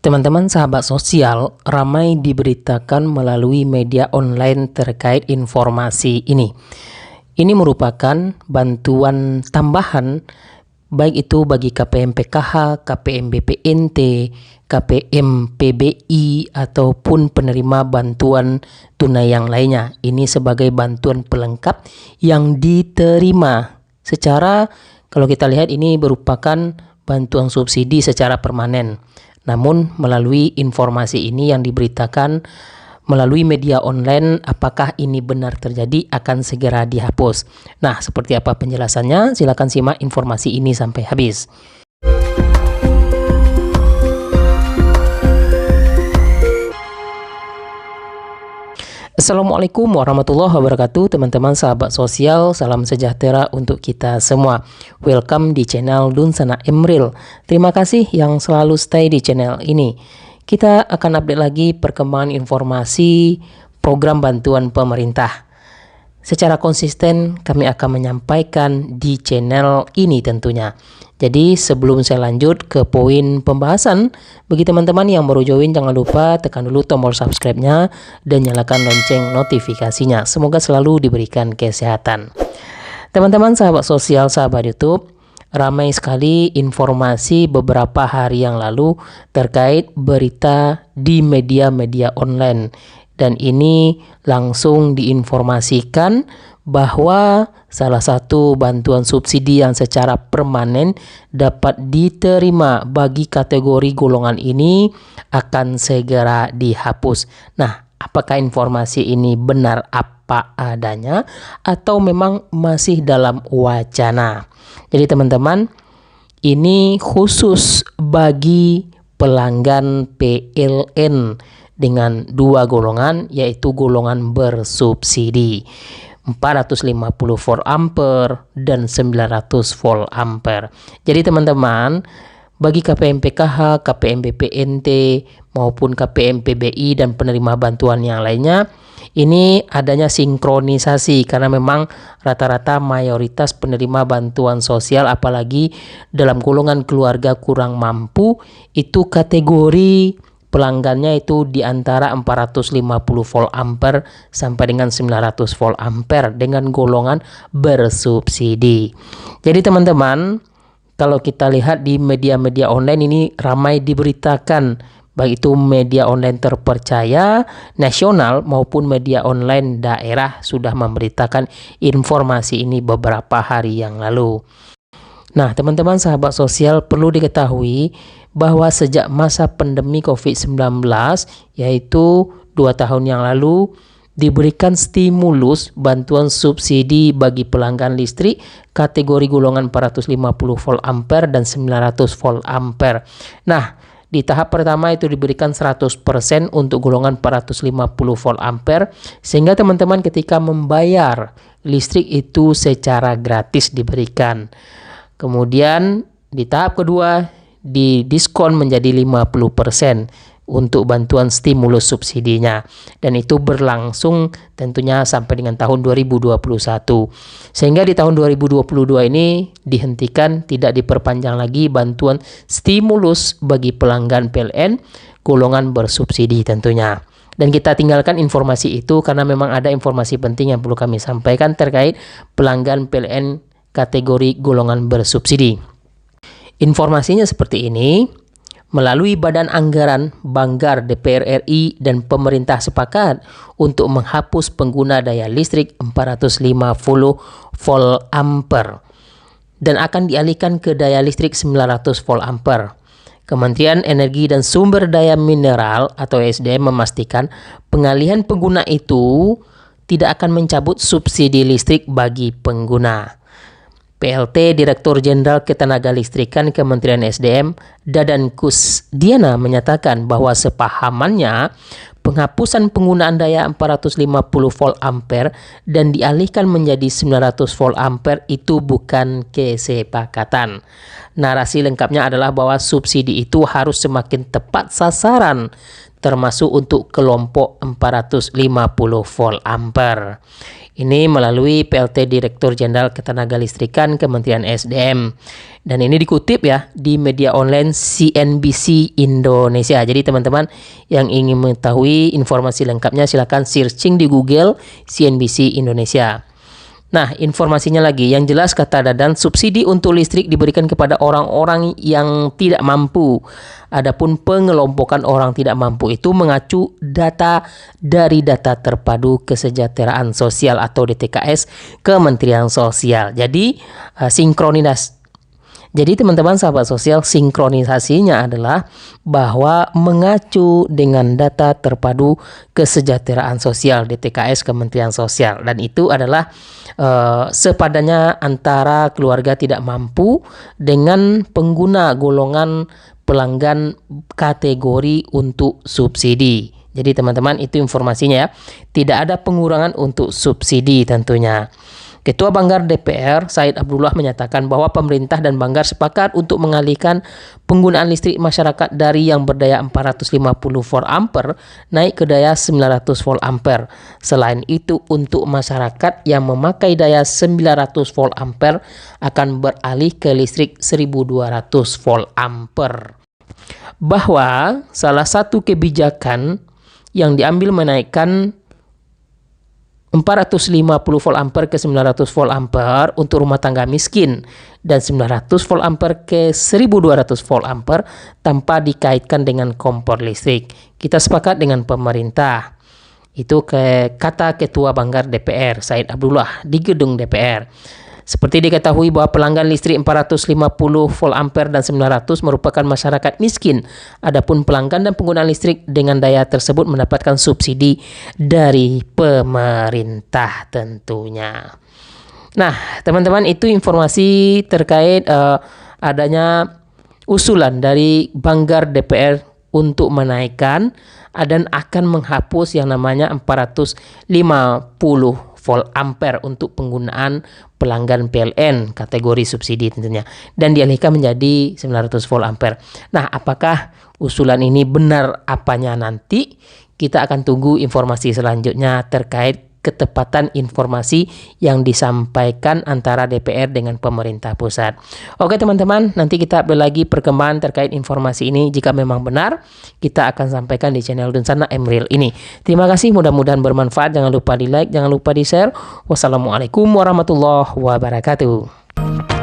Teman-teman sahabat sosial, ramai diberitakan melalui media online terkait informasi ini. Ini merupakan bantuan tambahan baik itu bagi KPM PKH, KPM BPNT, KPM PBI ataupun penerima bantuan tunai yang lainnya. Ini sebagai bantuan pelengkap yang diterima secara, kalau kita lihat ini merupakan bantuan subsidi secara permanen. Namun melalui informasi ini yang diberitakan melalui media online, apakah ini benar terjadi, akan segera dihapus. Nah, seperti apa penjelasannya? Silakan simak informasi ini sampai habis. Assalamualaikum warahmatullahi wabarakatuh, teman-teman sahabat sosial, salam sejahtera untuk kita semua. Welcome di channel Dunsana Emril. Terima kasih yang selalu stay di channel ini. Kita akan update lagi perkembangan informasi program bantuan pemerintah. Secara konsisten kami akan menyampaikan di channel ini tentunya. Jadi sebelum saya lanjut ke poin pembahasan, bagi teman-teman yang baru join jangan lupa tekan dulu tombol subscribe-nya dan nyalakan lonceng notifikasinya. Semoga selalu diberikan kesehatan. Teman-teman sahabat sosial, sahabat YouTube, ramai sekali informasi beberapa hari yang lalu terkait berita di media-media online. Dan ini langsung diinformasikan bahwa salah satu bantuan subsidi yang secara permanen dapat diterima bagi kategori golongan ini akan segera dihapus. Nah, apakah informasi ini benar apa adanya atau memang masih dalam wacana? Jadi teman-teman, ini khusus bagi pelanggan PLN dengan dua golongan, yaitu golongan bersubsidi 450 volt ampere dan 900 volt ampere. Jadi teman-teman, bagi KPM PKH, KPM BPNT maupun KPM PBI dan penerima bantuan yang lainnya, ini adanya sinkronisasi karena memang rata-rata mayoritas penerima bantuan sosial, apalagi dalam golongan keluarga kurang mampu, itu kategori pelanggannya itu di antara 450 volt ampere sampai dengan 900 volt ampere dengan golongan bersubsidi. Jadi teman-teman, kalau kita lihat di media-media online ini ramai diberitakan, baik itu media online terpercaya nasional maupun media online daerah sudah memberitakan informasi ini beberapa hari yang lalu. Nah, teman-teman sahabat sosial, perlu diketahui bahwa sejak masa pandemi COVID-19, yaitu 2 tahun yang lalu, diberikan stimulus bantuan subsidi bagi pelanggan listrik kategori golongan 450 volt ampere dan 900 volt ampere. Nah, di tahap pertama itu diberikan 100% untuk golongan 450 volt ampere, sehingga teman-teman ketika membayar listrik itu secara gratis diberikan. Kemudian di tahap kedua didiskon menjadi 50% untuk bantuan stimulus subsidinya, dan itu berlangsung tentunya sampai dengan tahun 2021, sehingga di tahun 2022 ini dihentikan, tidak diperpanjang lagi bantuan stimulus bagi pelanggan PLN golongan bersubsidi tentunya. Dan kita tinggalkan informasi itu karena memang ada informasi penting yang perlu kami sampaikan terkait pelanggan PLN kategori golongan bersubsidi. Informasinya seperti ini. Melalui Badan Anggaran Banggar DPR RI dan pemerintah sepakat untuk menghapus pengguna daya listrik 450 volt ampere dan akan dialihkan ke daya listrik 900 volt ampere. Kementerian Energi dan Sumber Daya Mineral atau SDM memastikan pengalihan pengguna itu tidak akan mencabut subsidi listrik bagi pengguna. PLT Direktur Jenderal Ketenagalistrikan Kementerian SDM Dadan Kusdiana menyatakan bahwa sepahamannya penghapusan penggunaan daya 450 volt ampere dan dialihkan menjadi 900 volt ampere itu bukan kesepakatan. Narasi lengkapnya adalah bahwa subsidi itu harus semakin tepat sasaran, termasuk untuk kelompok 450 volt ampere. Ini melalui PLT Direktur Jenderal Ketenagalistrikan Kementerian SDM. Dan ini dikutip ya di media online CNBC Indonesia. Jadi teman-teman yang ingin mengetahui informasi lengkapnya silakan searching di Google CNBC Indonesia. Nah, informasinya lagi, yang jelas kata Dadan, subsidi untuk listrik diberikan kepada orang-orang yang tidak mampu. Adapun pengelompokan orang tidak mampu itu mengacu data dari Data Terpadu Kesejahteraan Sosial atau DTKS Kementerian Sosial. Jadi, Jadi teman-teman sahabat sosial, sinkronisasinya adalah bahwa mengacu dengan Data Terpadu Kesejahteraan Sosial DTKS Kementerian Sosial, dan itu adalah sepadannya antara keluarga tidak mampu dengan pengguna golongan pelanggan kategori untuk subsidi. Jadi teman-teman itu informasinya ya, tidak ada pengurangan untuk subsidi tentunya. Ketua Banggar DPR, Said Abdullah, menyatakan bahwa pemerintah dan Banggar sepakat untuk mengalihkan penggunaan listrik masyarakat dari yang berdaya 450 volt ampere naik ke daya 900 volt ampere. Selain itu, untuk masyarakat yang memakai daya 900 volt ampere akan beralih ke listrik 1200 volt ampere. Bahwa salah satu kebijakan yang diambil menaikkan 450 volt ampere ke 900 volt ampere untuk rumah tangga miskin dan 900 volt ampere ke 1200 volt ampere tanpa dikaitkan dengan kompor listrik. Kita sepakat dengan pemerintah. Itu kata Ketua Banggar DPR Said Abdullah di gedung DPR. Seperti diketahui bahwa pelanggan listrik 450 volt ampere dan 900 merupakan masyarakat miskin. Adapun pelanggan dan pengguna listrik dengan daya tersebut mendapatkan subsidi dari pemerintah tentunya. Nah, teman-teman, itu informasi terkait adanya usulan dari Banggar DPR untuk menaikkan dan akan menghapus yang namanya 450 volt ampere untuk penggunaan pelanggan PLN kategori subsidi tentunya, dan dialihkan menjadi 900 volt ampere. Nah, apakah usulan ini benar apanya nanti? Kita akan tunggu informasi selanjutnya terkait ketepatan informasi yang disampaikan antara DPR dengan pemerintah pusat. Oke teman-teman, nanti kita update lagi perkembangan terkait informasi ini. Jika memang benar, kita akan sampaikan di channel Dunsana Emril ini. Terima kasih, mudah-mudahan bermanfaat. Jangan lupa di like, jangan lupa di share. Wassalamualaikum warahmatullahi wabarakatuh.